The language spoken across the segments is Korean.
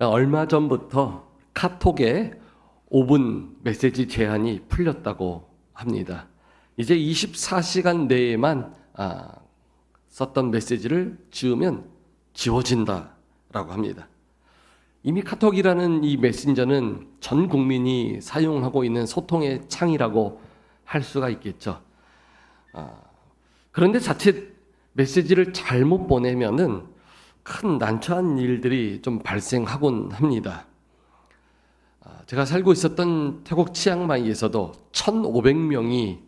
얼마 전부터 카톡에 5분 메시지 제한이 풀렸다고 합니다. 이제 24시간 내에만 썼던 메시지를 지우면 지워진다라고 합니다. 이미 카톡이라는 이 메신저는 전 국민이 사용하고 있는 소통의 창이라고 할 수가 있겠죠. 그런데 자칫 메시지를 잘못 보내면은 큰 난처한 일들이 좀 발생하곤 합니다. 제가 살고 있었던 태국 치앙마이에서도 1,500명이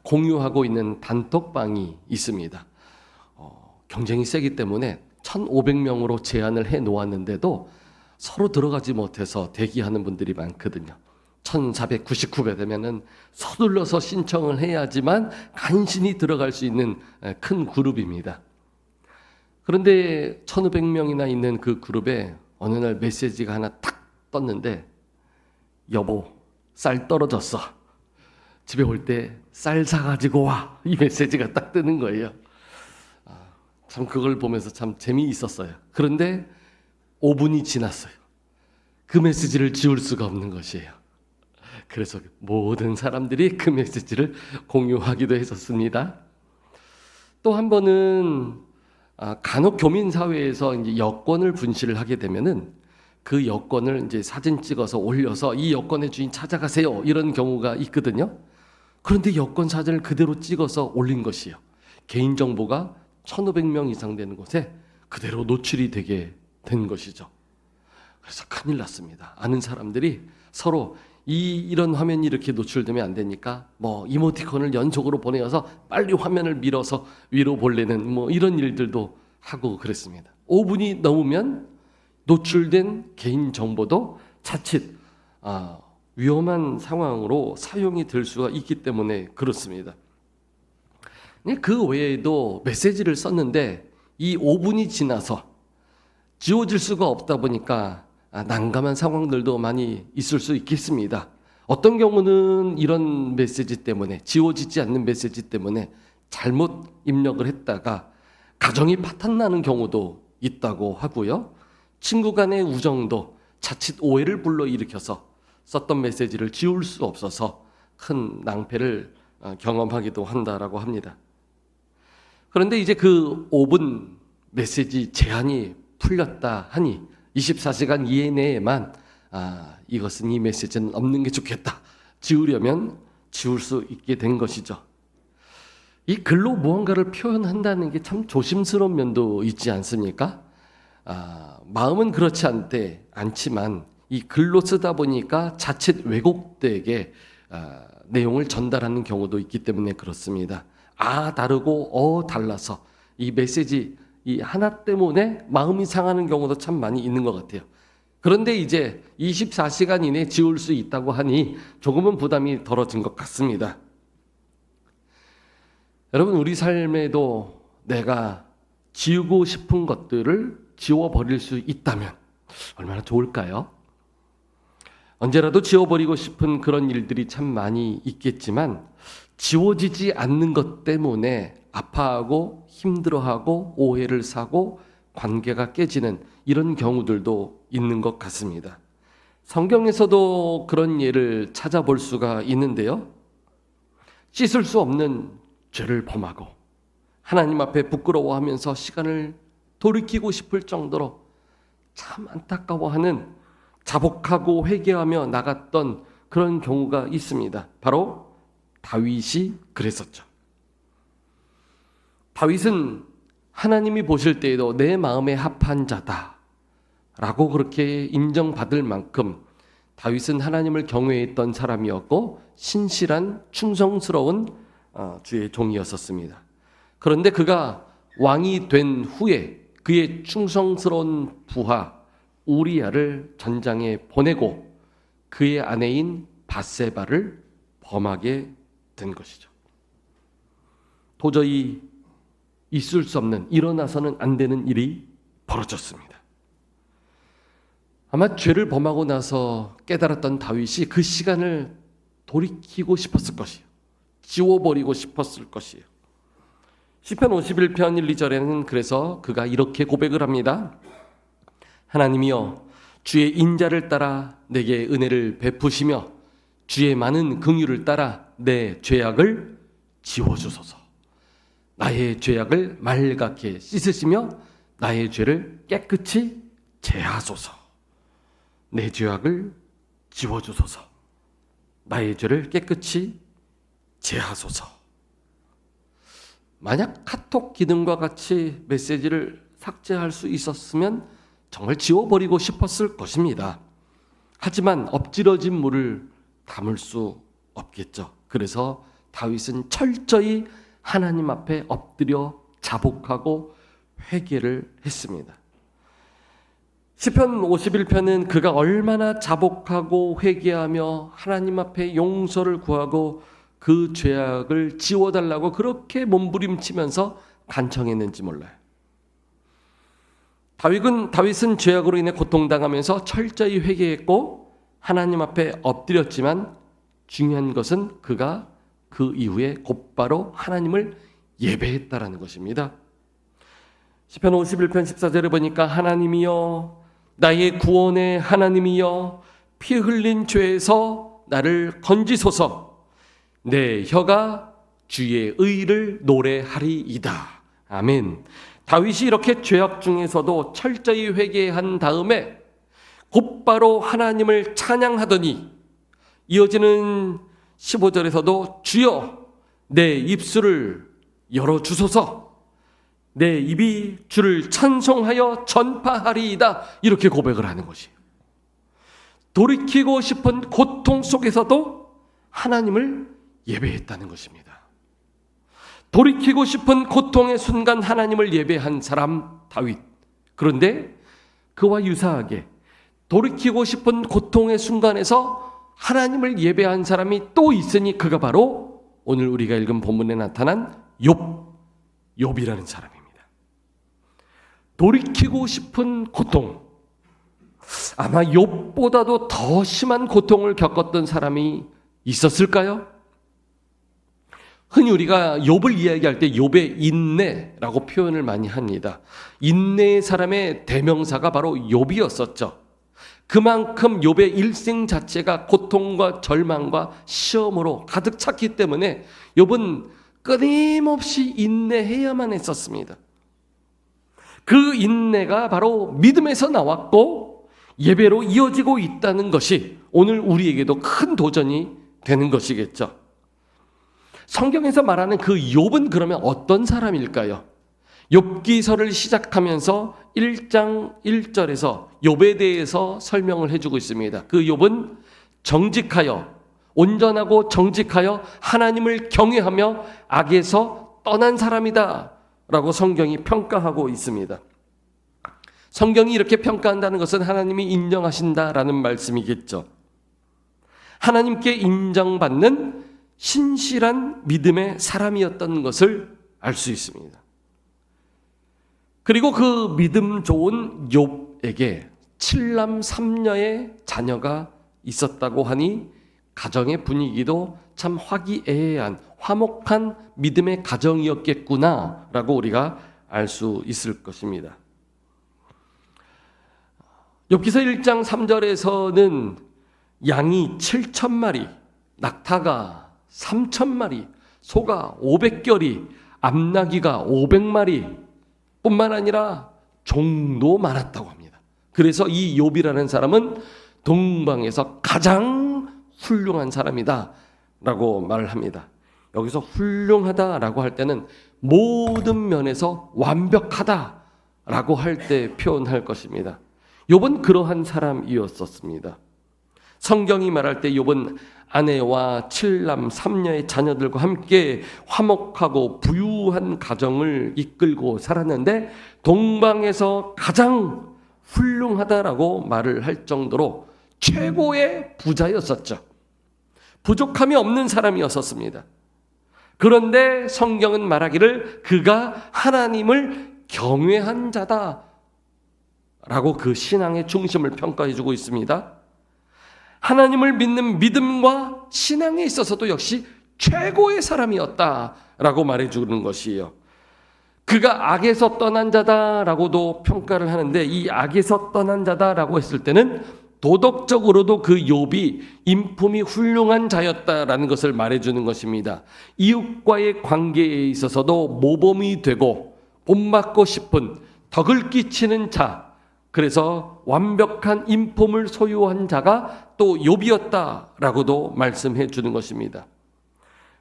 공유하고 있는 단톡방이 있습니다. 경쟁이 세기 때문에 1,500명으로 제한을 해 놓았는데도 서로 들어가지 못해서 대기하는 분들이 많거든요. 1,499배 되면은 서둘러서 신청을 해야지만 간신히 들어갈 수 있는 큰 그룹입니다. 그런데 1,500명이나 있는 그 그룹에 어느 날 메시지가 하나 탁 떴는데, 여보, 쌀 떨어졌어. 집에 올 때 쌀 사가지고 와. 이 메시지가 딱 뜨는 거예요. 참 그걸 보면서 참 재미있었어요. 그런데 5분이 지났어요. 그 메시지를 지울 수가 없는 것이에요. 그래서 모든 사람들이 그 메시지를 공유하기도 했었습니다. 또 한 번은 간혹 교민 사회에서 이제 여권을 분실을 하게 되면은 그 여권을 이제 사진 찍어서 올려서 이 여권의 주인 찾아가세요, 이런 경우가 있거든요. 그런데 여권 사진을 그대로 찍어서 올린 것이요, 개인 정보가 1,500명 이상 되는 곳에 그대로 노출이 되게 된 것이죠. 그래서 큰일 났습니다. 아는 사람들이 서로 이런 화면이 이렇게 노출되면 안 되니까 뭐 이모티콘을 연속으로 보내어서 빨리 화면을 밀어서 위로 보내는 뭐 이런 일들도 하고 그랬습니다. 5분이 넘으면 노출된 개인 정보도 자칫 위험한 상황으로 사용이 될 수가 있기 때문에 그렇습니다. 그 외에도 메시지를 썼는데 이 5분이 지나서 지워질 수가 없다 보니까 난감한 상황들도 많이 있을 수 있겠습니다. 어떤 경우는 이런 메시지 때문에, 지워지지 않는 메시지 때문에 잘못 입력을 했다가 가정이 파탄나는 경우도 있다고 하고요. 친구 간의 우정도 자칫 오해를 불러일으켜서 썼던 메시지를 지울 수 없어서 큰 낭패를 경험하기도 한다라고 합니다. 그런데 이제 그 5분 메시지 제한이 풀렸다 하니 24시간 이내에만 이것은, 이 메시지는 없는 게 좋겠다, 지우려면 지울 수 있게 된 것이죠. 이 글로 무언가를 표현한다는 게 참 조심스러운 면도 있지 않습니까? 마음은 그렇지 않지만 이 글로 쓰다 보니까 자칫 왜곡되게 내용을 전달하는 경우도 있기 때문에 그렇습니다. 다르고 달라서 이 메시지 이 하나 때문에 마음이 상하는 경우도 참 많이 있는 것 같아요. 그런데 이제 24시간 이내에 지울 수 있다고 하니 조금은 부담이 덜어진 것 같습니다. 여러분, 우리 삶에도 내가 지우고 싶은 것들을 지워버릴 수 있다면 얼마나 좋을까요? 언제라도 지워버리고 싶은 그런 일들이 참 많이 있겠지만 지워지지 않는 것 때문에 아파하고 힘들어하고 오해를 사고 관계가 깨지는 이런 경우들도 있는 것 같습니다. 성경에서도 그런 예를 찾아볼 수가 있는데요. 씻을 수 없는 죄를 범하고 하나님 앞에 부끄러워하면서 시간을 돌이키고 싶을 정도로 참 안타까워하는, 자복하고 회개하며 나갔던 그런 경우가 있습니다. 바로 다윗이 그랬었죠. 다윗은 하나님이 보실 때에도 내 마음에 합한 자다 라고 그렇게 인정받을 만큼 다윗은 하나님을 경외했던 사람이었고 신실한 충성스러운 주의 종이었었습니다. 그런데 그가 왕이 된 후에 그의 충성스러운 부하 우리야를 전장에 보내고 그의 아내인 밧세바를 범하게 된 것이죠. 도저히 있을 수 없는, 일어나서는 안 되는 일이 벌어졌습니다. 아마 죄를 범하고 나서 깨달았던 다윗이 그 시간을 돌이키고 싶었을 것이에요. 지워버리고 싶었을 것이에요. 시편 51편 1, 2절에는 그래서 그가 이렇게 고백을 합니다. 하나님이여, 주의 인자를 따라 내게 은혜를 베푸시며 주의 많은 긍휼을 따라 내 죄악을 지워주소서. 나의 죄악을 말갛게 씻으시며 나의 죄를 깨끗이 제하소서. 내 죄악을 지워주소서. 나의 죄를 깨끗이 제하소서. 만약 카톡 기능과 같이 메시지를 삭제할 수 있었으면 정말 지워버리고 싶었을 것입니다. 하지만 엎질러진 물을 담을 수 없겠죠. 그래서 다윗은 철저히 하나님 앞에 엎드려 자복하고 회개를 했습니다. 시편 51편은 그가 얼마나 자복하고 회개하며 하나님 앞에 용서를 구하고 그 죄악을 지워달라고 그렇게 몸부림치면서 간청했는지 몰라요. 다윗은 죄악으로 인해 고통당하면서 철저히 회개했고 하나님 앞에 엎드렸지만 중요한 것은 그가 그 이후에 곧바로 하나님을 예배했다라는 것입니다. 시편 51편 14절에 보니까 하나님이여 나의 구원의 하나님이여 피 흘린 죄에서 나를 건지소서. 내 혀가 주의 의를 노래하리이다. 아멘. 다윗이 이렇게 죄악 중에서도 철저히 회개한 다음에 곧바로 하나님을 찬양하더니 이어지는 15절에서도 주여 내 입술을 열어주소서. 내 입이 주를 찬송하여 전파하리이다. 이렇게 고백을 하는 것이에요. 돌이키고 싶은 고통 속에서도 하나님을 예배했다는 것입니다. 돌이키고 싶은 고통의 순간 하나님을 예배한 사람 다윗. 그런데 그와 유사하게 돌이키고 싶은 고통의 순간에서 하나님을 예배한 사람이 또 있으니 그가 바로 오늘 우리가 읽은 본문에 나타난 욥이라는 사람입니다. 돌이키고 싶은 고통. 아마 욥보다도 더 심한 고통을 겪었던 사람이 있었을까요? 흔히 우리가 욥을 이야기할 때 욥의 인내라고 표현을 많이 합니다. 인내의 사람의 대명사가 바로 욥이었었죠. 그만큼 욥의 일생 자체가 고통과 절망과 시험으로 가득 찼기 때문에 욥은 끊임없이 인내해야만 했었습니다. 그 인내가 바로 믿음에서 나왔고 예배로 이어지고 있다는 것이 오늘 우리에게도 큰 도전이 되는 것이겠죠. 성경에서 말하는 그 욥은 그러면 어떤 사람일까요? 욥기서를 시작하면서 1장 1절에서 욥에 대해서 설명을 해주고 있습니다. 그 욥은 정직하여 온전하고 정직하여 하나님을 경외하며 악에서 떠난 사람이다 라고 성경이 평가하고 있습니다. 성경이 이렇게 평가한다는 것은 하나님이 인정하신다라는 말씀이겠죠. 하나님께 인정받는 신실한 믿음의 사람이었던 것을 알 수 있습니다. 그리고 그 믿음 좋은 욥에게 7남 3녀의 자녀가 있었다고 하니 가정의 분위기도 참 화기애애한 화목한 믿음의 가정이었겠구나라고 우리가 알 수 있을 것입니다. 욥기서 1장 3절에서는 양이 7,000마리, 낙타가 3,000마리, 소가 500결이, 암나귀가 500마리 뿐만 아니라 종도 많았다고 합니다. 그래서 이 욥이라는 사람은 동방에서 가장 훌륭한 사람이다 라고 말을 합니다. 여기서 훌륭하다라고 할 때는 모든 면에서 완벽하다 라고 할 때 표현할 것입니다. 욥은 그러한 사람이었었습니다. 성경이 말할 때 욥은 아내와 7남 3녀의 자녀들과 함께 화목하고 부유한 가정을 이끌고 살았는데 동방에서 가장 훌륭하다라고 말을 할 정도로 최고의 부자였었죠. 부족함이 없는 사람이었었습니다. 그런데 성경은 말하기를 그가 하나님을 경외한 자다 라고 그 신앙의 중심을 평가해주고 있습니다. 하나님을 믿는 믿음과 신앙에 있어서도 역시 최고의 사람이었다라고 말해주는 것이에요. 그가 악에서 떠난 자다라고도 평가를 하는데, 이 악에서 떠난 자다라고 했을 때는 도덕적으로도 그 욥이 인품이 훌륭한 자였다라는 것을 말해주는 것입니다. 이웃과의 관계에 있어서도 모범이 되고 본받고 싶은 덕을 끼치는 자, 그래서 완벽한 인품을 소유한 자가 또 욥이었다라고도 말씀해 주는 것입니다.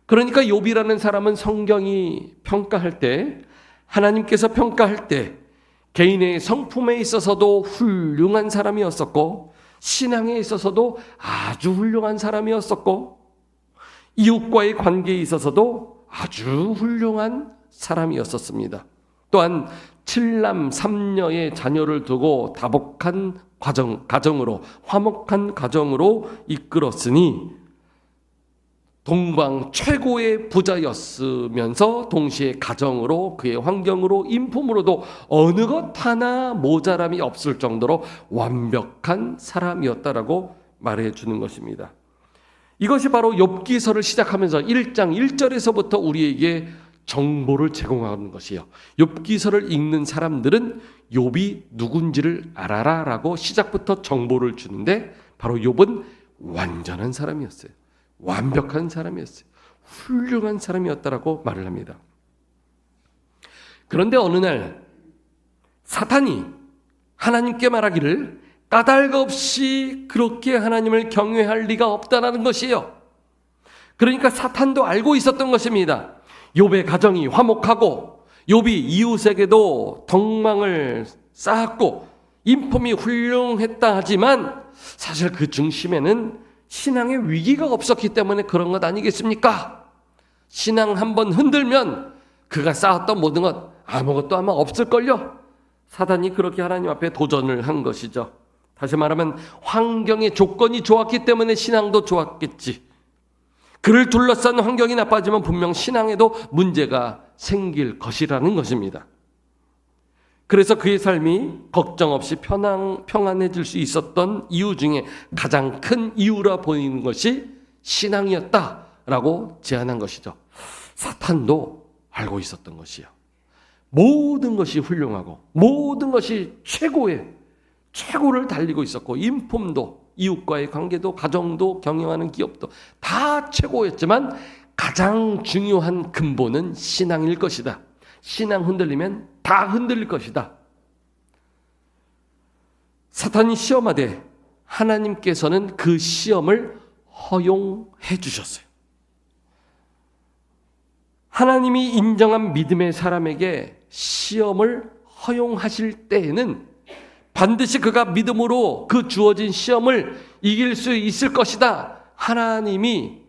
그러니까 욥이라는 사람은 성경이 평가할 때, 하나님께서 평가할 때 개인의 성품에 있어서도 훌륭한 사람이었었고, 신앙에 있어서도 아주 훌륭한 사람이었었고, 이웃과의 관계에 있어서도 아주 훌륭한 사람이었었습니다. 또한 7남 3녀의 자녀를 두고 다복한 가정으로, 화목한 가정으로 이끌었으니 동방 최고의 부자였으면서 동시에 가정으로, 그의 환경으로, 인품으로도 어느 것 하나 모자람이 없을 정도로 완벽한 사람이었다라고 말해 주는 것입니다. 이것이 바로 욥기서를 시작하면서 1장 1절에서부터 우리에게 정보를 제공하는 것이에요. 욥기서를 읽는 사람들은 욥이 누군지를 알아라라고 시작부터 정보를 주는데, 바로 욥은 완전한 사람이었어요. 완벽한 사람이었어요. 훌륭한 사람이었다라고 말을 합니다. 그런데 어느 날 사탄이 하나님께 말하기를 까닭 없이 그렇게 하나님을 경외할 리가 없다라는 것이에요. 그러니까 사탄도 알고 있었던 것입니다. 욥의 가정이 화목하고 욥이 이웃에게도 덕망을 쌓았고 인품이 훌륭했다 하지만 사실 그 중심에는 신앙의 위기가 없었기 때문에 그런 것 아니겠습니까? 신앙 한번 흔들면 그가 쌓았던 모든 것 아무것도 아마 없을걸요? 사단이 그렇게 하나님 앞에 도전을 한 것이죠. 다시 말하면 환경의 조건이 좋았기 때문에 신앙도 좋았겠지. 그를 둘러싼 환경이 나빠지면 분명 신앙에도 문제가 생길 것이라는 것입니다. 그래서 그의 삶이 걱정 없이 평안해질 수 있었던 이유 중에 가장 큰 이유라 보이는 것이 신앙이었다라고 제안한 것이죠. 사탄도 알고 있었던 것이요. 모든 것이 훌륭하고 모든 것이 최고를 달리고 있었고, 인품도, 이웃과의 관계도, 가정도, 경영하는 기업도 다 최고였지만 가장 중요한 근본은 신앙일 것이다. 신앙 흔들리면 다 흔들릴 것이다. 사탄이 시험하되 하나님께서는 그 시험을 허용해 주셨어요. 하나님이 인정한 믿음의 사람에게 시험을 허용하실 때에는 반드시 그가 믿음으로 그 주어진 시험을 이길 수 있을 것이다. 하나님이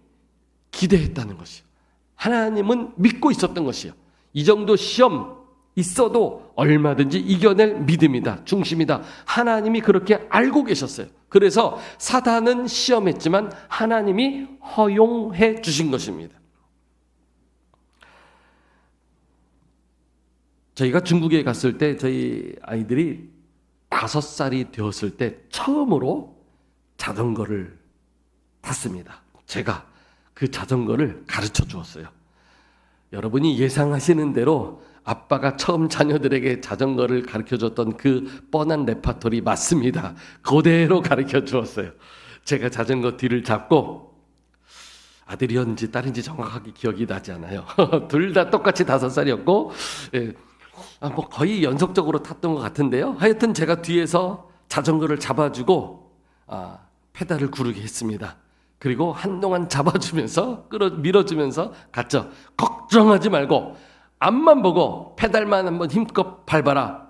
기대했다는 것이요. 하나님은 믿고 있었던 것이요. 이 정도 시험 있어도 얼마든지 이겨낼 믿음이다, 중심이다. 하나님이 그렇게 알고 계셨어요. 그래서 사단은 시험했지만 하나님이 허용해 주신 것입니다. 저희가 중국에 갔을 때 저희 아이들이 5살이 되었을 때 처음으로 자전거를 탔습니다. 제가 그 자전거를 가르쳐 주었어요. 여러분이 예상하시는 대로 아빠가 처음 자녀들에게 자전거를 가르쳐줬던 그 뻔한 레파토리 맞습니다. 그대로 가르쳐 주었어요. 제가 자전거 뒤를 잡고, 아들이었는지 딸인지 정확하게 기억이 나지 않아요. 둘 다 똑같이 5살이었고 뭐 거의 연속적으로 탔던 것 같은데요. 하여튼 제가 뒤에서 자전거를 잡아주고 페달을 구르게 했습니다. 그리고 한동안 잡아주면서 밀어주면서 갔죠. 걱정하지 말고 앞만 보고 페달만 한번 힘껏 밟아라.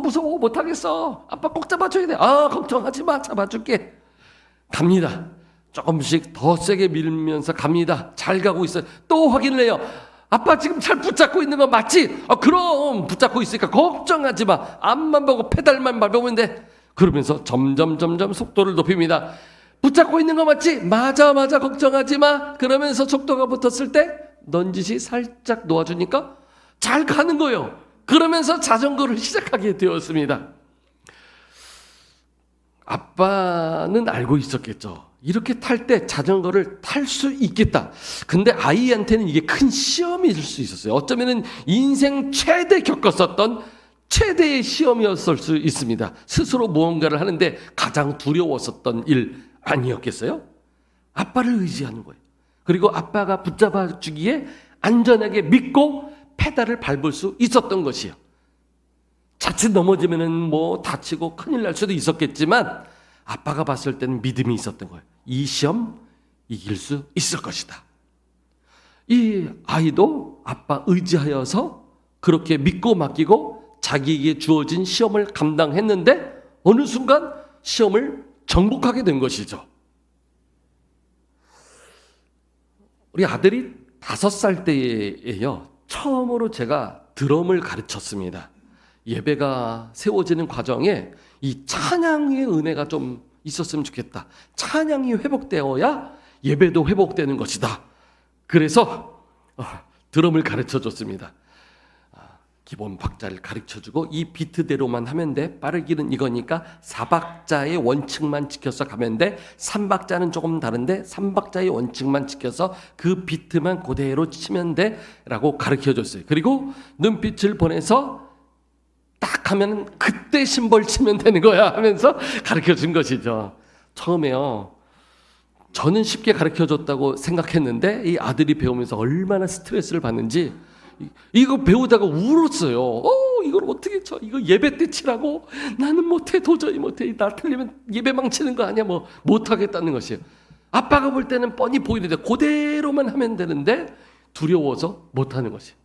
무서워, 못하겠어. 아빠 꼭 잡아줘야 돼. 걱정하지 마, 잡아줄게. 갑니다. 조금씩 더 세게 밀면서 갑니다. 잘 가고 있어요. 또 확인을 해요. 아빠 지금 잘 붙잡고 있는 거 맞지? 그럼 붙잡고 있으니까 걱정하지 마. 앞만 보고 페달만 밟으면 돼. 그러면서 점점 속도를 높입니다. 붙잡고 있는 거 맞지? 맞아, 걱정하지 마. 그러면서 속도가 붙었을 때 넌지시 살짝 놓아주니까 잘 가는 거예요. 그러면서 자전거를 시작하게 되었습니다. 아빠는 알고 있었겠죠. 이렇게 탈 때 자전거를 탈 수 있겠다. 근데 아이한테는 이게 큰 시험일 수 있었어요. 어쩌면은 인생 최대 겪었었던 최대의 시험이었을 수 있습니다. 스스로 무언가를 하는데 가장 두려웠었던 일 아니었겠어요? 아빠를 의지하는 거예요. 그리고 아빠가 붙잡아 주기에 안전하게 믿고 페달을 밟을 수 있었던 것이요. 자칫 넘어지면은 뭐 다치고 큰일 날 수도 있었겠지만 아빠가 봤을 때는 믿음이 있었던 거예요. 이 시험 이길 수 있을 것이다. 이 아이도 아빠 의지하여서 그렇게 믿고 맡기고 자기에게 주어진 시험을 감당했는데 어느 순간 시험을 정복하게 된 것이죠. 우리 아들이 5살 때예요. 처음으로 제가 드럼을 가르쳤습니다. 예배가 세워지는 과정에 이 찬양의 은혜가 좀 있었으면 좋겠다. 찬양이 회복되어야 예배도 회복되는 것이다. 그래서 드럼을 가르쳐줬습니다. 기본 박자를 가르쳐주고 이 비트대로만 하면 돼. 빠르기는 이거니까 4박자의 원칙만 지켜서 가면 돼. 3박자는 조금 다른데 3박자의 원칙만 지켜서 그 비트만 그대로 치면 돼 라고 가르쳐줬어요. 그리고 눈빛을 보내서 딱 하면 그때 심벌 치면 되는 거야 하면서 가르쳐준 것이죠. 처음에요. 저는 쉽게 가르쳐줬다고 생각했는데 이 아들이 배우면서 얼마나 스트레스를 받는지 이거 배우다가 울었어요. 이걸 어떻게 쳐? 이거 예배 때 치라고? 나는 못해. 도저히 못해. 나 틀리면 예배 망치는 거 아니야? 뭐 못하겠다는 것이에요. 아빠가 볼 때는 뻔히 보이는데 그대로만 하면 되는데 두려워서 못하는 것이에요.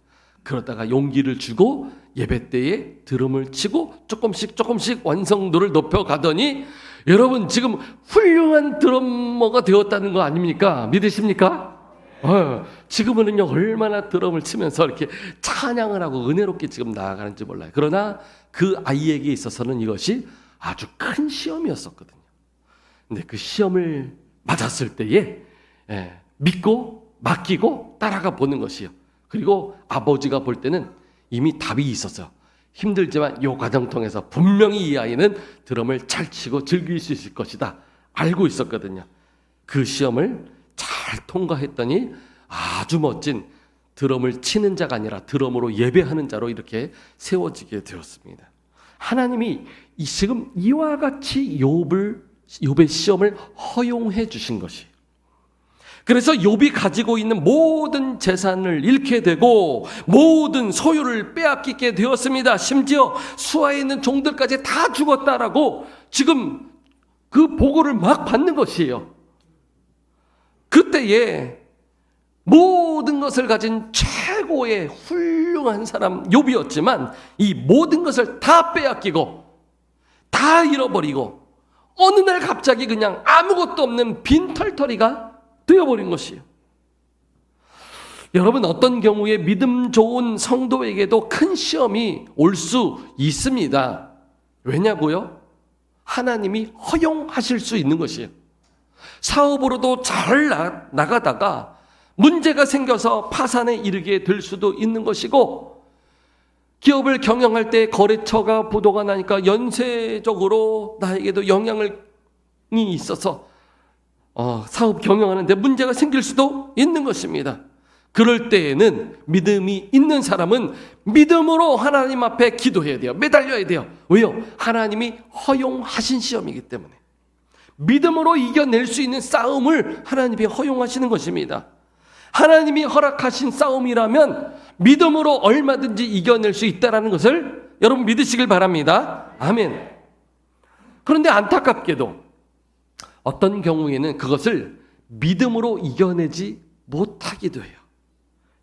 그러다가 용기를 주고 예배 때에 드럼을 치고 조금씩 완성도를 높여가더니 여러분 지금 훌륭한 드러머가 되었다는 거 아닙니까? 믿으십니까? 지금은요 얼마나 드럼을 치면서 이렇게 찬양을 하고 은혜롭게 지금 나아가는지 몰라요. 그러나 그 아이에게 있어서는 이것이 아주 큰 시험이었었거든요. 근데 그 시험을 맞았을 때에 믿고 맡기고 따라가 보는 것이요. 그리고 아버지가 볼 때는 이미 답이 있었어요. 힘들지만 이 과정 통해서 분명히 이 아이는 드럼을 잘 치고 즐길 수 있을 것이다. 알고 있었거든요. 그 시험을 잘 통과했더니 아주 멋진 드럼을 치는 자가 아니라 드럼으로 예배하는 자로 이렇게 세워지게 되었습니다. 하나님이 지금 이와 같이 욥의 시험을 허용해 주신 것이. 그래서 욥이 가지고 있는 모든 재산을 잃게 되고 모든 소유를 빼앗기게 되었습니다. 심지어 수하에 있는 종들까지 다 죽었다라고 지금 그 보고를 막 받는 것이에요. 그때에 모든 것을 가진 최고의 훌륭한 사람 욥이었지만 이 모든 것을 다 빼앗기고 다 잃어버리고 어느 날 갑자기 그냥 아무것도 없는 빈털터리가 되어버린 것이에요. 여러분 어떤 경우에 믿음 좋은 성도에게도 큰 시험이 올 수 있습니다. 왜냐고요? 하나님이 허용하실 수 있는 것이에요. 사업으로도 잘 나가다가 문제가 생겨서 파산에 이르게 될 수도 있는 것이고 기업을 경영할 때 거래처가 부도가 나니까 연쇄적으로 나에게도 영향이 있어서 사업 경영하는데 문제가 생길 수도 있는 것입니다. 그럴 때에는 믿음이 있는 사람은 믿음으로 하나님 앞에 기도해야 돼요. 매달려야 돼요. 왜요? 하나님이 허용하신 시험이기 때문에. 믿음으로 이겨낼 수 있는 싸움을 하나님이 허용하시는 것입니다. 하나님이 허락하신 싸움이라면 믿음으로 얼마든지 이겨낼 수 있다는 것을 여러분 믿으시길 바랍니다. 아멘. 그런데 안타깝게도 어떤 경우에는 그것을 믿음으로 이겨내지 못하기도 해요.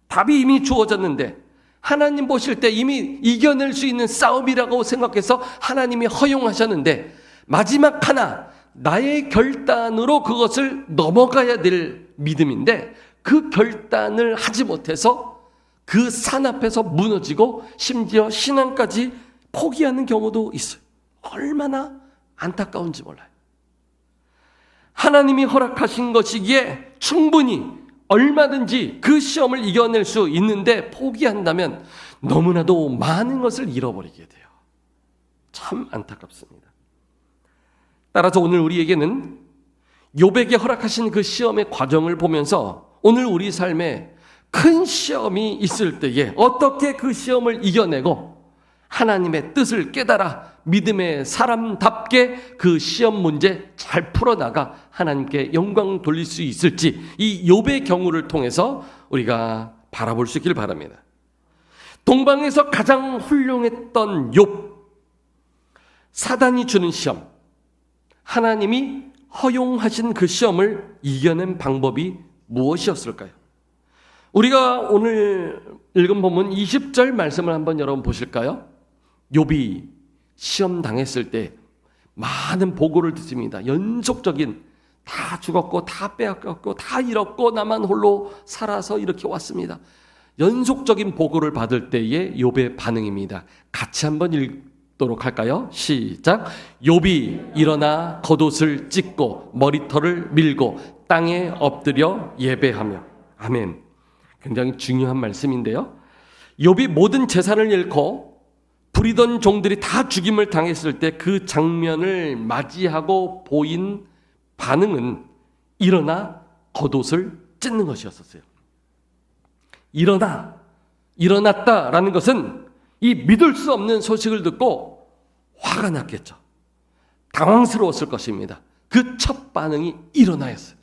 답이 이미 주어졌는데 하나님 보실 때 이미 이겨낼 수 있는 싸움이라고 생각해서 하나님이 허용하셨는데 마지막 하나 나의 결단으로 그것을 넘어가야 될 믿음인데 그 결단을 하지 못해서 그 산 앞에서 무너지고 심지어 신앙까지 포기하는 경우도 있어요. 얼마나 안타까운지 몰라요. 하나님이 허락하신 것이기에 충분히 얼마든지 그 시험을 이겨낼 수 있는데 포기한다면 너무나도 많은 것을 잃어버리게 돼요. 참 안타깝습니다. 따라서 오늘 우리에게는 욥에게 허락하신 그 시험의 과정을 보면서 오늘 우리 삶에 큰 시험이 있을 때에 어떻게 그 시험을 이겨내고 하나님의 뜻을 깨달아 믿음의 사람답게 그 시험 문제 잘 풀어나가 하나님께 영광 돌릴 수 있을지, 이 욥의 경우를 통해서 우리가 바라볼 수 있길 바랍니다. 동방에서 가장 훌륭했던 욥, 사단이 주는 시험, 하나님이 허용하신 그 시험을 이겨낸 방법이 무엇이었을까요? 우리가 오늘 읽은 본문 20절 말씀을 한번 여러분 보실까요? 욥이 시험 당했을 때 많은 보고를 듣습니다. 연속적인, 다 죽었고 다 빼앗겼고 다 잃었고 나만 홀로 살아서 이렇게 왔습니다. 연속적인 보고를 받을 때의 욥의 반응입니다. 같이 한번 읽도록 할까요? 시작. 욥이 일어나 겉옷을 찢고 머리털을 밀고 땅에 엎드려 예배하며. 아멘. 굉장히 중요한 말씀인데요. 욥이 모든 재산을 잃고 부리던 종들이 다 죽임을 당했을 때 그 장면을 맞이하고 보인 반응은 일어나 겉옷을 찢는 것이었어요. 일어났다라는 것은 이 믿을 수 없는 소식을 듣고 화가 났겠죠. 당황스러웠을 것입니다. 그 첫 반응이 일어나였어요.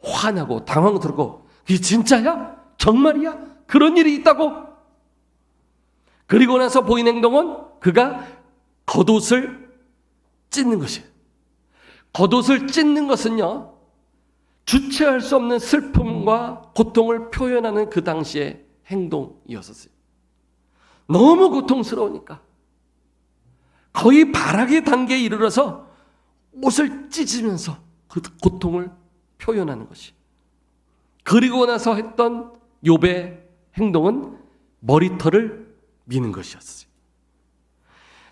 화나고 당황스럽고, 이게 진짜야? 정말이야? 그런 일이 있다고? 그리고 나서 보인 행동은 그가 겉옷을 찢는 것이에요. 겉옷을 찢는 것은요, 주체할 수 없는 슬픔과 고통을 표현하는 그 당시의 행동이었었어요. 너무 고통스러우니까 거의 발악의 단계에 이르러서 옷을 찢으면서 그 고통을 표현하는 것이. 그리고 나서 했던 욥의 행동은 머리털을 미는 것이었어요.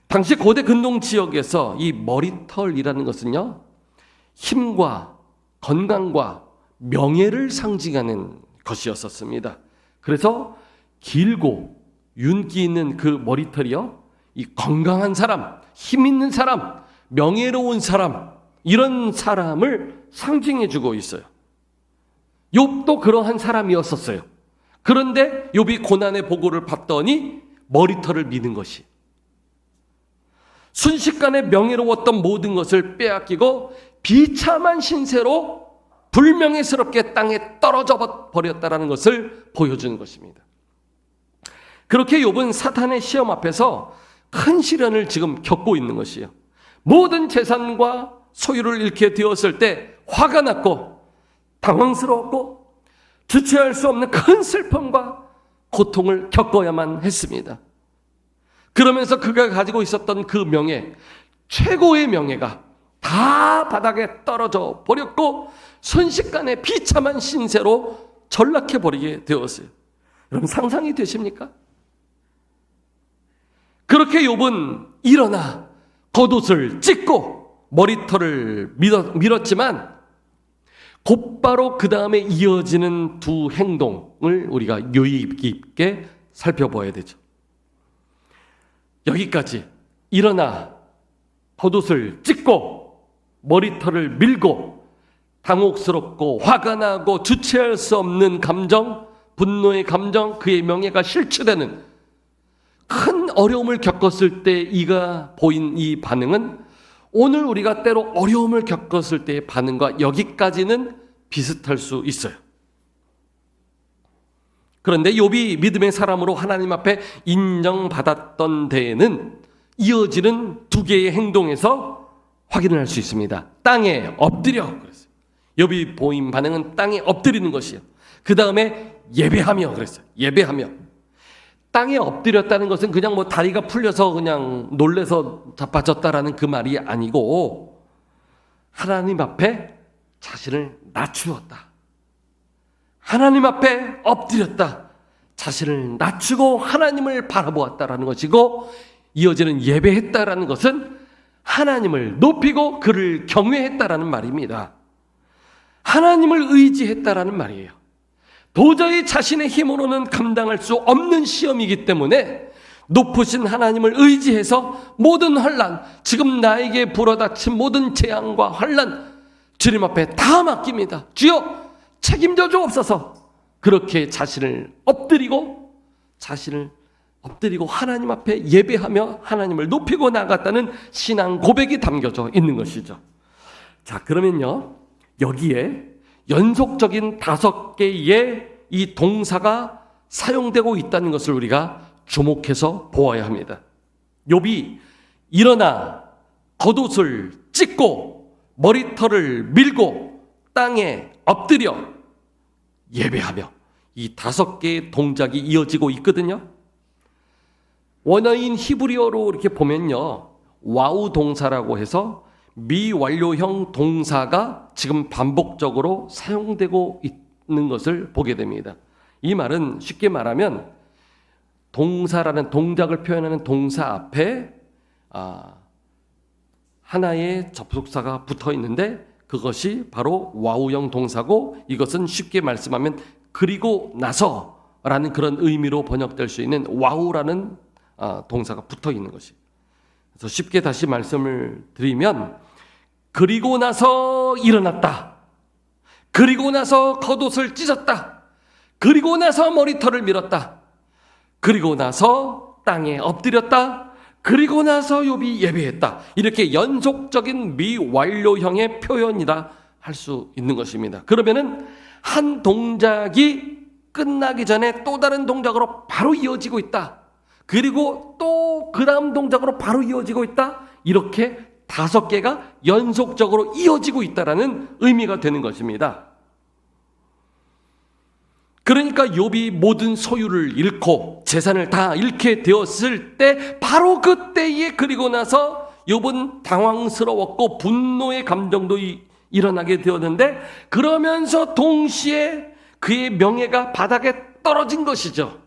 당시 고대 근동 지역에서 이 머리털이라는 것은요, 힘과 건강과 명예를 상징하는 것이었습니다. 그래서 길고 윤기 있는 그 머리털이요, 이 건강한 사람, 힘 있는 사람, 명예로운 사람, 이런 사람을 상징해주고 있어요. 욥도 그러한 사람이었었어요. 그런데 욥이 고난의 보고를 받더니 머리털을 미는 것이, 순식간에 명예로웠던 모든 것을 빼앗기고 비참한 신세로 불명예스럽게 땅에 떨어져 버렸다는 것을 보여주는 것입니다. 그렇게 욥은 사탄의 시험 앞에서 큰 시련을 지금 겪고 있는 것이에요. 모든 재산과 소유를 잃게 되었을 때 화가 났고 당황스러웠고 주체할 수 없는 큰 슬픔과 고통을 겪어야만 했습니다. 그러면서 그가 가지고 있었던 그 명예, 최고의 명예가 다 바닥에 떨어져 버렸고 순식간에 비참한 신세로 전락해 버리게 되었어요. 여러분 상상이 되십니까? 그렇게 욥은 일어나 겉옷을 찢고 머리털을 밀었지만 곧바로 그 다음에 이어지는 두 행동을 우리가 유의 깊게 살펴봐야 되죠. 여기까지 일어나 겉옷을 찢고 머리털을 밀고 당혹스럽고 화가 나고 주체할 수 없는 감정, 분노의 감정, 그의 명예가 실추되는 큰 어려움을 겪었을 때 이가 보인 이 반응은 오늘 우리가 때로 어려움을 겪었을 때의 반응과 여기까지는 비슷할 수 있어요. 그런데 욥이 믿음의 사람으로 하나님 앞에 인정받았던 데에는 이어지는 두 개의 행동에서 확인을 할 수 있습니다. 땅에 엎드려 그랬어요. 욥이 보인 반응은 땅에 엎드리는 것이에요. 그 다음에 예배하며 그랬어요. 예배하며. 땅에 엎드렸다는 것은 그냥 뭐 다리가 풀려서 그냥 놀래서 자빠졌다라는 그 말이 아니고 하나님 앞에 자신을 낮추었다. 하나님 앞에 엎드렸다. 자신을 낮추고 하나님을 바라보았다라는 것이고 이어지는 예배했다라는 것은 하나님을 높이고 그를 경외했다라는 말입니다. 하나님을 의지했다라는 말이에요. 도저히 자신의 힘으로는 감당할 수 없는 시험이기 때문에 높으신 하나님을 의지해서 모든 환난, 지금 나에게 불어닥친 모든 재앙과 환난, 주님 앞에 다 맡깁니다. 주여 책임져 주옵소서. 그렇게 자신을 엎드리고 하나님 앞에 예배하며 하나님을 높이고 나갔다는 신앙 고백이 담겨져 있는 것이죠. 자, 그러면요, 여기에 연속적인 5개의 이 동사가 사용되고 있다는 것을 우리가 주목해서 보아야 합니다. 욥이 일어나 겉옷을 찢고 머리털을 밀고 땅에 엎드려 예배하며, 이 5개의 동작이 이어지고 있거든요. 원어인 히브리어로 이렇게 보면요, 와우 동사라고 해서 미완료형 동사가 지금 반복적으로 사용되고 있는 것을 보게 됩니다. 이 말은 쉽게 말하면 동사라는 동작을 표현하는 동사 앞에 하나의 접속사가 붙어 있는데 그것이 바로 와우형 동사고, 이것은 쉽게 말씀하면 그리고 나서라는 그런 의미로 번역될 수 있는 와우라는 동사가 붙어 있는 것이. 그래서 쉽게 다시 말씀을 드리면, 그리고 나서 일어났다, 그리고 나서 겉옷을 찢었다, 그리고 나서 머리털을 밀었다, 그리고 나서 땅에 엎드렸다, 그리고 나서 욥이 예배했다. 이렇게 연속적인 미완료형의 표현이라 할 수 있는 것입니다. 그러면은 한 동작이 끝나기 전에 또 다른 동작으로 바로 이어지고 있다, 그리고 또 그 다음 동작으로 바로 이어지고 있다, 이렇게 5개가 연속적으로 이어지고 있다라는 의미가 되는 것입니다. 그러니까 욥이 모든 소유를 잃고 재산을 다 잃게 되었을 때, 바로 그때에 그리고 나서 욥은 당황스러웠고 분노의 감정도 일어나게 되었는데, 그러면서 동시에 그의 명예가 바닥에 떨어진 것이죠.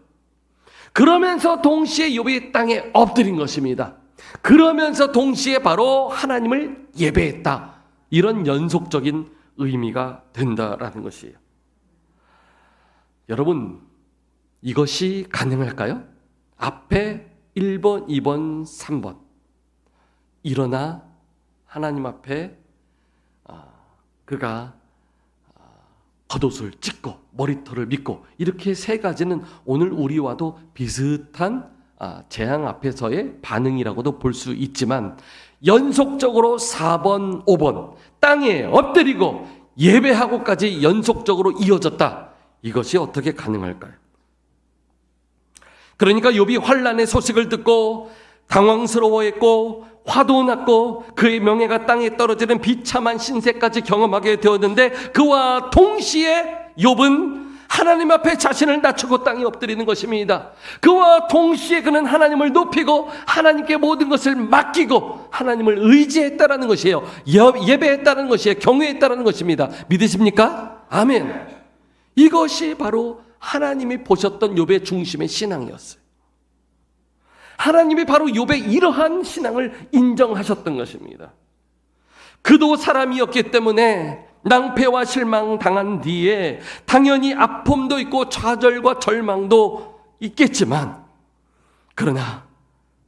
그러면서 동시에 욥이 땅에 엎드린 것입니다. 그러면서 동시에 바로 하나님을 예배했다. 이런 연속적인 의미가 된다라는 것이에요. 여러분, 이것이 가능할까요? 앞에 1번, 2번, 3번 일어나 하나님 앞에 그가 겉옷을 찢고 머리털을 밀고, 이렇게 3가지는 오늘 우리와도 비슷한 재앙 앞에서의 반응이라고도 볼 수 있지만, 연속적으로 4번, 5번 땅에 엎드리고 예배하고까지 연속적으로 이어졌다. 이것이 어떻게 가능할까요? 그러니까 욥이 환난의 소식을 듣고 당황스러워했고 화도 났고 그의 명예가 땅에 떨어지는 비참한 신세까지 경험하게 되었는데, 그와 동시에 욥은 하나님 앞에 자신을 낮추고 땅에 엎드리는 것입니다. 그와 동시에 그는 하나님을 높이고 하나님께 모든 것을 맡기고 하나님을 의지했다라는 것이에요. 예배했다는 것이에요. 경외했다라는 것입니다. 믿으십니까? 아멘. 이것이 바로 하나님이 보셨던 욥의 중심의 신앙이었어요. 하나님이 바로 욥의 이러한 신앙을 인정하셨던 것입니다. 그도 사람이었기 때문에 낭패와 실망 당한 뒤에 당연히 아픔도 있고 좌절과 절망도 있겠지만, 그러나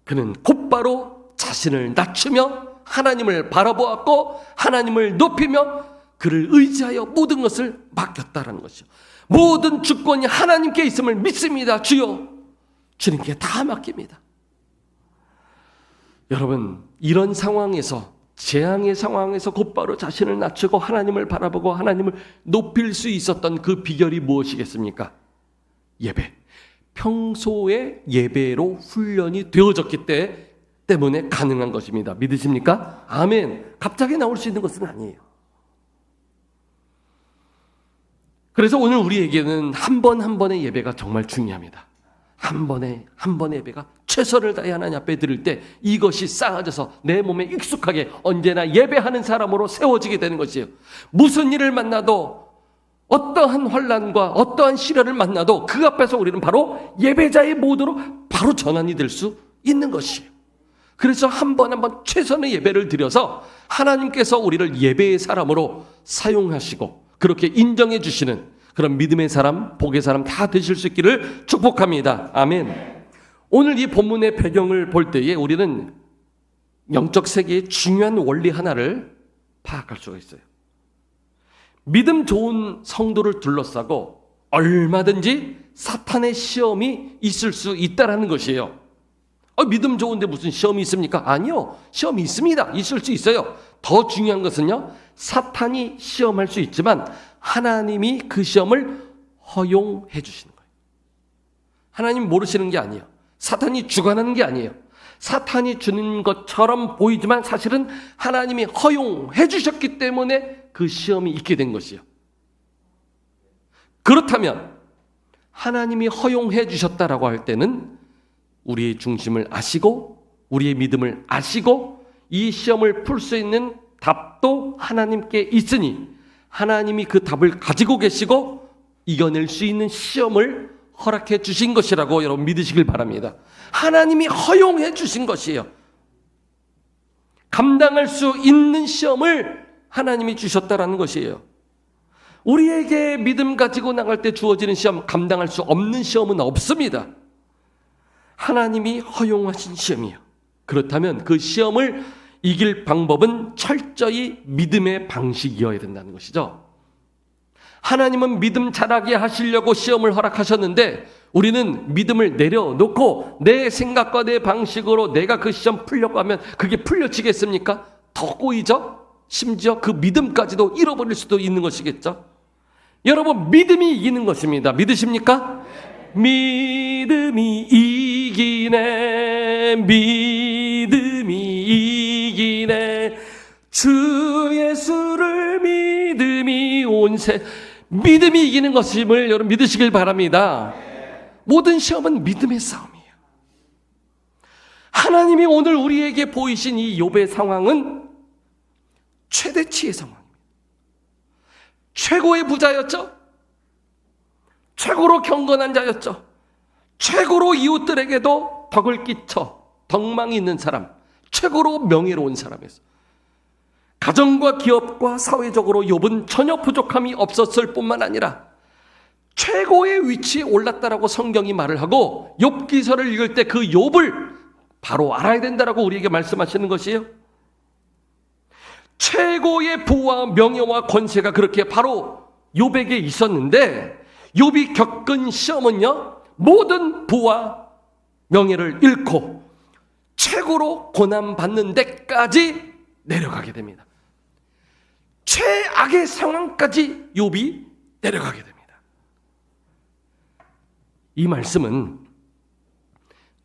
그는 곧바로 자신을 낮추며 하나님을 바라보았고 하나님을 높이며 그를 의지하여 모든 것을 맡겼다라는 것이죠. 모든 주권이 하나님께 있음을 믿습니다. 주여, 주님께 다 맡깁니다. 여러분, 이런 상황에서, 재앙의 상황에서 곧바로 자신을 낮추고 하나님을 바라보고 하나님을 높일 수 있었던 그 비결이 무엇이겠습니까? 예배. 평소의 예배로 훈련이 되어졌기 때문에 가능한 것입니다. 믿으십니까? 아멘. 갑자기 나올 수 있는 것은 아니에요. 그래서 오늘 우리에게는 한 번 한 번의 예배가 정말 중요합니다. 한 번의 예배가 최선을 다해 하나님 앞에 드릴 때 이것이 쌓아져서 내 몸에 익숙하게 언제나 예배하는 사람으로 세워지게 되는 것이에요. 무슨 일을 만나도, 어떠한 환난과 어떠한 시련을 만나도 그 앞에서 우리는 바로 예배자의 모드로 바로 전환이 될 수 있는 것이에요. 그래서 한 번 한 번 최선의 예배를 드려서 하나님께서 우리를 예배의 사람으로 사용하시고 그렇게 인정해 주시는 그런 믿음의 사람, 복의 사람 다 되실 수 있기를 축복합니다. 아멘. 오늘 이 본문의 배경을 볼 때에 우리는 영적 세계의 중요한 원리 하나를 파악할 수가 있어요. 믿음 좋은 성도를 둘러싸고 얼마든지 사탄의 시험이 있을 수 있다라는 것이에요. 믿음 좋은데 무슨 시험이 있습니까? 아니요. 시험이 있습니다. 있을 수 있어요. 더 중요한 것은요, 사탄이 시험할 수 있지만 하나님이 그 시험을 허용해 주시는 거예요. 하나님 모르시는 게 아니에요. 사탄이 주관하는 게 아니에요. 사탄이 주는 것처럼 보이지만 사실은 하나님이 허용해 주셨기 때문에 그 시험이 있게 된 것이에요. 그렇다면 하나님이 허용해 주셨다라고 할 때는 우리의 중심을 아시고 우리의 믿음을 아시고 이 시험을 풀 수 있는 답도 하나님께 있으니 하나님이 그 답을 가지고 계시고 이겨낼 수 있는 시험을 허락해 주신 것이라고 여러분 믿으시길 바랍니다. 하나님이 허용해 주신 것이에요. 감당할 수 있는 시험을 하나님이 주셨다라는 것이에요. 우리에게 믿음 가지고 나갈 때 주어지는 시험, 감당할 수 없는 시험은 없습니다. 하나님이 허용하신 시험이에요. 그렇다면 그 시험을 이길 방법은 철저히 믿음의 방식이어야 된다는 것이죠. 하나님은 믿음 자라게 하시려고 시험을 허락하셨는데 우리는 믿음을 내려놓고 내 생각과 내 방식으로 내가 그 시험 풀려고 하면 그게 풀려지겠습니까? 더 꼬이죠? 심지어 그 믿음까지도 잃어버릴 수도 있는 것이겠죠. 여러분, 믿음이 이기는 것입니다. 믿으십니까? 믿음이 이기네, 믿음이 이기네, 주 예수를 믿음이 온세. 믿음이 이기는 것임을 여러분 믿으시길 바랍니다. 모든 시험은 믿음의 싸움이에요. 하나님이 오늘 우리에게 보이신 이 욥의 상황은 최대치의 상황입니다. 최고의 부자였죠. 최고로 경건한 자였죠. 최고로 이웃들에게도 덕을 끼쳐 덕망이 있는 사람, 최고로 명예로운 사람이었어요. 가정과 기업과 사회적으로 욥은 전혀 부족함이 없었을 뿐만 아니라 최고의 위치에 올랐다라고 성경이 말을 하고 욥기서를 읽을 때 그 욥을 바로 알아야 된다라고 우리에게 말씀하시는 것이에요. 최고의 부와 명예와 권세가 그렇게 바로 욥에게 있었는데 욥이 겪은 시험은요, 모든 부와 명예를 잃고 최고로 고난받는 데까지 내려가게 됩니다. 최악의 상황까지 욥이 내려가게 됩니다. 이 말씀은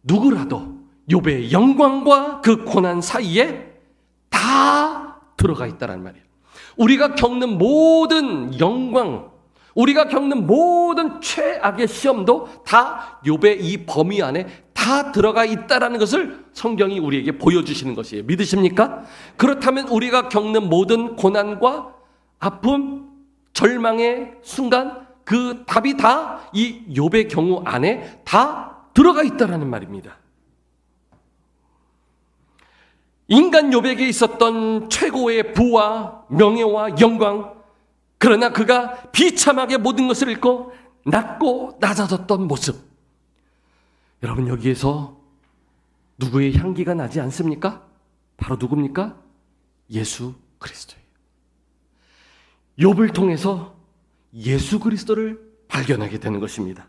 누구라도 욥의 영광과 그 고난 사이에 다 들어가 있다는 말이에요. 우리가 겪는 모든 영광, 우리가 겪는 모든 최악의 시험도 다 욥의 이 범위 안에 다 들어가 있다는 것을 성경이 우리에게 보여주시는 것이에요. 믿으십니까? 그렇다면 우리가 겪는 모든 고난과 아픔, 절망의 순간 그 답이 다 이 욥의 경우 안에 다 들어가 있다는 말입니다. 인간 욥에게 있었던 최고의 부와 명예와 영광, 그러나 그가 비참하게 모든 것을 잃고 낮고 낮아졌던 모습, 여러분 여기에서 누구의 향기가 나지 않습니까? 바로 누굽니까? 예수 그리스도예요. 욥을 통해서 예수 그리스도를 발견하게 되는 것입니다.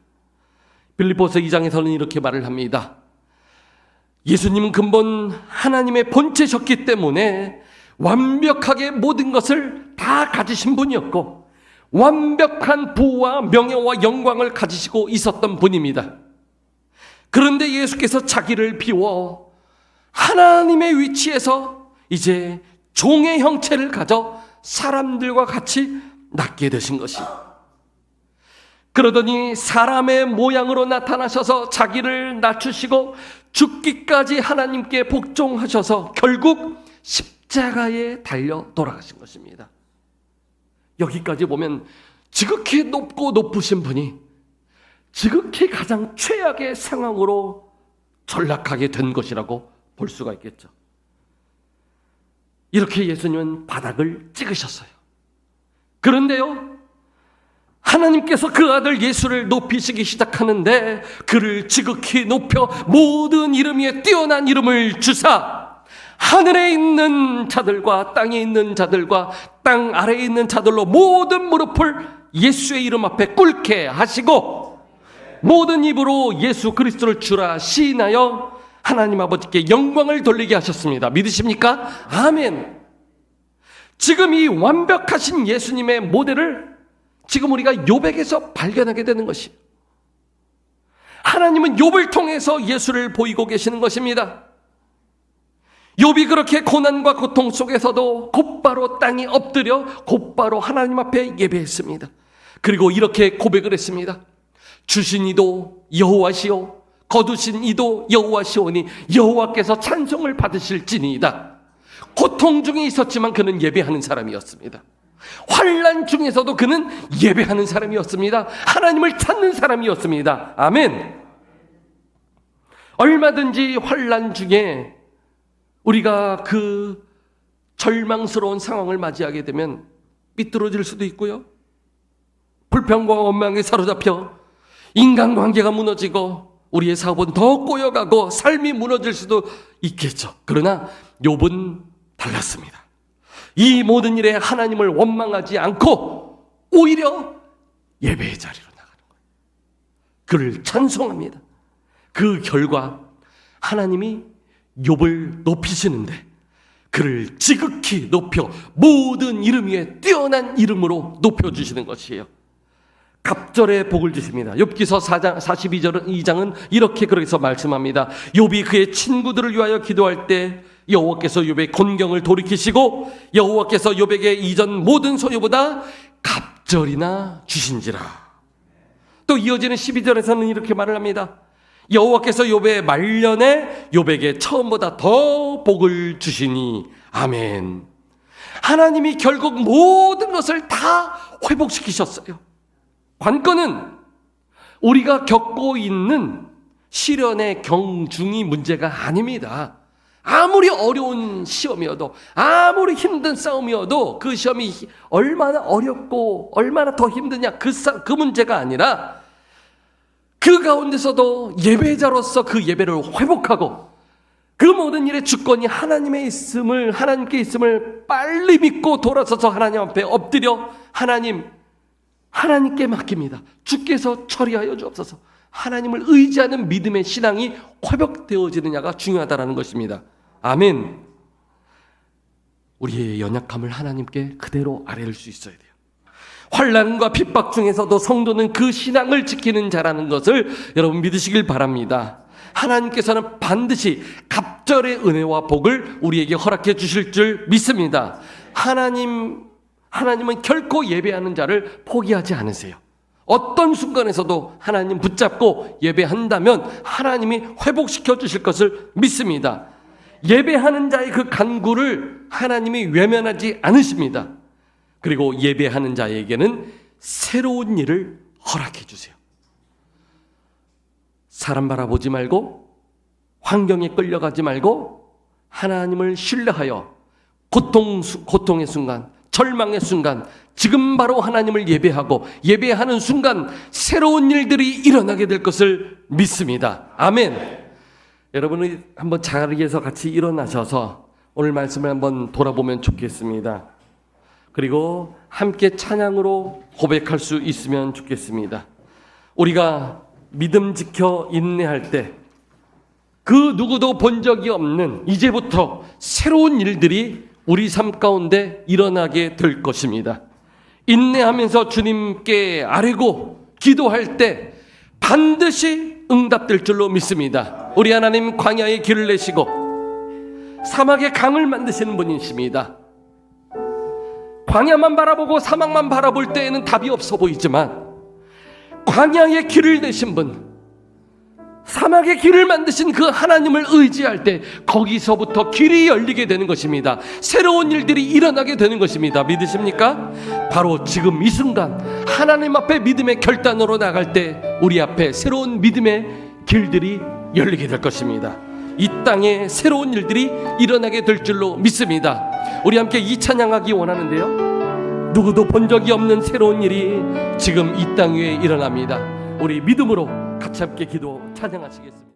빌립보서 2장에서는 이렇게 말을 합니다. 예수님은 근본 하나님의 본체셨기 때문에 완벽하게 모든 것을 다 가지신 분이었고 완벽한 부와 명예와 영광을 가지시고 있었던 분입니다. 그런데 예수께서 자기를 비워 하나님의 위치에서 이제 종의 형체를 가져 사람들과 같이 낫게 되신 것이에요. 그러더니 사람의 모양으로 나타나셔서 자기를 낮추시고 죽기까지 하나님께 복종하셔서 결국 십자가에 달려 돌아가신 것입니다. 여기까지 보면 지극히 높고 높으신 분이 지극히 가장 최악의 상황으로 전락하게 된 것이라고 볼 수가 있겠죠. 이렇게 예수님은 바닥을 찍으셨어요. 그런데요, 하나님께서 그 아들 예수를 높이시기 시작하는데 그를 지극히 높여 모든 이름 위에 뛰어난 이름을 주사 하늘에 있는 자들과 땅에 있는 자들과 땅 아래에 있는 자들로 모든 무릎을 예수의 이름 앞에 꿇게 하시고 모든 입으로 예수 그리스도를 주라 시인하여 하나님 아버지께 영광을 돌리게 하셨습니다. 믿으십니까? 아멘. 지금 이 완벽하신 예수님의 모델을 지금 우리가 욥에게서 발견하게 되는 것이에요. 하나님은 욥을 통해서 예수를 보이고 계시는 것입니다. 욥이 그렇게 고난과 고통 속에서도 곧바로 땅에 엎드려 곧바로 하나님 앞에 예배했습니다. 그리고 이렇게 고백을 했습니다. 주신 이도 여호와시오 거두신 이도 여호와시오니 여호와께서 찬송을 받으실지니이다. 고통 중에 있었지만 그는 예배하는 사람이었습니다. 환난 중에서도 그는 예배하는 사람이었습니다. 하나님을 찾는 사람이었습니다. 아멘. 얼마든지 환난 중에 우리가 그 절망스러운 상황을 맞이하게 되면 삐뚤어질 수도 있고요. 불평과 원망에 사로잡혀 인간관계가 무너지고 우리의 사업은 더 꼬여가고 삶이 무너질 수도 있겠죠. 그러나 욥은 달랐습니다. 이 모든 일에 하나님을 원망하지 않고 오히려 예배의 자리로 나가는 거예요. 그를 찬송합니다. 그 결과 하나님이 욥을 높이시는데 그를 지극히 높여 모든 이름 위에 뛰어난 이름으로 높여주시는 것이에요. 갑절의 복을 주십니다. 욥기서 4장 42장은 이렇게 그렇게서 말씀합니다. 욥이 그의 친구들을 위하여 기도할 때 여호와께서 욥의 곤경을 돌이키시고 여호와께서 욥에게 이전 모든 소유보다 갑절이나 주신지라. 또 이어지는 12절에서는 이렇게 말을 합니다. 여호와께서 욥의 말년에 욥에게 처음보다 더 복을 주시니 아멘. 하나님이 결국 모든 것을 다 회복시키셨어요. 관건은 우리가 겪고 있는 시련의 경중이 문제가 아닙니다. 아무리 어려운 시험이어도 아무리 힘든 싸움이어도 그 시험이 얼마나 어렵고 얼마나 더 힘드냐 그 문제가 아니라 그 가운데서도 예배자로서 그 예배를 회복하고 그 모든 일의 주권이 하나님께 있음을 빨리 믿고 돌아서서 하나님 앞에 엎드려 하나님께 맡깁니다. 주께서 처리하여 주옵소서. 하나님을 의지하는 믿음의 신앙이 회복되어지느냐가 중요하다는 것입니다. 아멘. 우리의 연약함을 하나님께 그대로 아뢰를 수 있어야 돼요. 환난과 핍박 중에서도 성도는 그 신앙을 지키는 자라는 것을 여러분 믿으시길 바랍니다. 하나님께서는 반드시 갑절의 은혜와 복을 우리에게 허락해 주실 줄 믿습니다. 하나님은 결코 예배하는 자를 포기하지 않으세요. 어떤 순간에서도 하나님 붙잡고 예배한다면 하나님이 회복시켜 주실 것을 믿습니다. 예배하는 자의 그 간구를 하나님이 외면하지 않으십니다. 그리고 예배하는 자에게는 새로운 일을 허락해 주세요. 사람 바라보지 말고 환경에 끌려가지 말고 하나님을 신뢰하여 고통의 순간, 절망의 순간, 지금 바로 하나님을 예배하고 예배하는 순간 새로운 일들이 일어나게 될 것을 믿습니다. 아멘. 여러분이 한번 자리에서 같이 일어나셔서 오늘 말씀을 한번 돌아보면 좋겠습니다. 그리고 함께 찬양으로 고백할 수 있으면 좋겠습니다. 우리가 믿음 지켜 인내할 때 그 누구도 본 적이 없는 이제부터 새로운 일들이 우리 삶 가운데 일어나게 될 것입니다. 인내하면서 주님께 아뢰고 기도할 때 반드시 응답될 줄로 믿습니다. 우리 하나님 광야의 길을 내시고 사막의 강을 만드시는 분이십니다. 광야만 바라보고 사막만 바라볼 때에는 답이 없어 보이지만 광야의 길을 내신 분, 사막의 길을 만드신 그 하나님을 의지할 때 거기서부터 길이 열리게 되는 것입니다. 새로운 일들이 일어나게 되는 것입니다. 믿으십니까? 바로 지금 이 순간 하나님 앞에 믿음의 결단으로 나갈 때 우리 앞에 새로운 믿음의 길들이 열리게 될 것입니다. 이 땅에 새로운 일들이 일어나게 될 줄로 믿습니다. 우리 함께 이 찬양하기 원하는데요, 누구도 본 적이 없는 새로운 일이 지금 이 땅 위에 일어납니다. 우리 믿음으로 같이 함께 기도 찬양하시겠습니다.